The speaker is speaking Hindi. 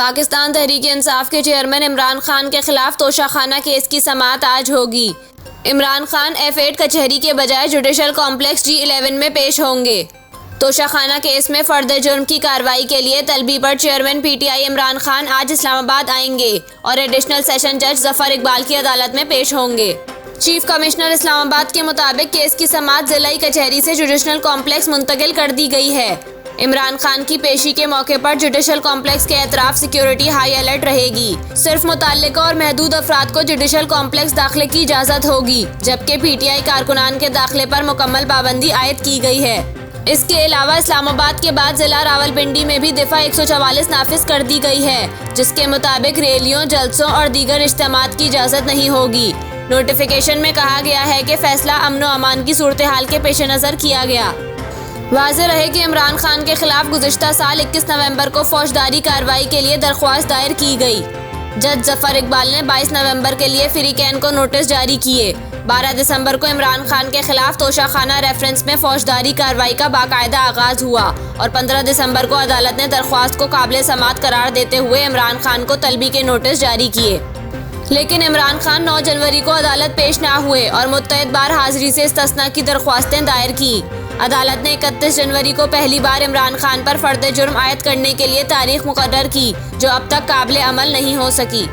पाकिस्तान तहरीक-ए-इंसाफ के चेयरमैन इमरान खान के खिलाफ तोशाखाना केस की समाअत आज होगी। इमरान खान F8 कचहरी के बजाय जुडिशल कॉम्प्लेक्स G11 में पेश होंगे। तोशाखाना केस में फर्द जुर्म की कार्रवाई के लिए तलबी पर चेयरमैन PTI इमरान खान आज इस्लामाबाद आएंगे और एडिशनल सेशन जज जफर इकबाल की अदालत में पेश होंगे। चीफ कमिश्नर इस्लामाबाद के मुताबिक केस की समाअत जिलाई कचहरी से जुडिशल कॉम्प्लेक्स मुंतकिल कर दी गई है। इमरान खान की पेशी के मौके पर जुडिशल कॉम्प्लेक्स के एतराफ सिक्योरिटी हाई अलर्ट रहेगी। सिर्फ मुतल्लिका और महदूद अफराद को जुडिशल कॉम्प्लेक्स दाखिले की इजाज़त होगी, जबकि PTI कारकुनान के दाखिले पर मुकम्मल पाबंदी आयद की गई है। इसके अलावा इस्लामाबाद के बाद जिला रावलपिंडी में भी दिफा 144 नाफिज कर दी गई है, जिसके मुताबिक रैलियों, जलसों और दीगर इज्तिमात की इजाज़त नहीं होगी। नोटिफिकेशन में कहा गया है कि फैसला अमन व अमान की सूरत हाल के पेश नज़र किया गया। वाज़ेह रहे कि इमरान खान के खिलाफ गुज़िश्ता साल 21 नवंबर को फौजदारी कार्रवाई के लिए दरख्वास्त दायर की गई। जज जफर इकबाल ने 22 नवंबर के लिए फ्रीकैन को नोटिस जारी किए। 12 दिसंबर को इमरान खान के खिलाफ तोशाखाना रेफरेंस में फौजदारी कार्रवाई का बाकायदा आगाज हुआ और 15 दिसंबर को अदालत ने दरख्वास्त को काबिल समाअत करार देते हुए इमरान खान को तलबी के नोटिस जारी किए। लेकिन इमरान खान 9 जनवरी को अदालत पेश ना हुए और मुत्तहिद बार हाजिरी से इस्तिस्ना की दरख्वास्तें दायर की। अदालत ने 31 जनवरी को पहली बार इमरान खान पर फर्द जुर्म आयद करने के लिए तारीख मुकर्रर की, जो अब तक काबिल अमल नहीं हो सकी।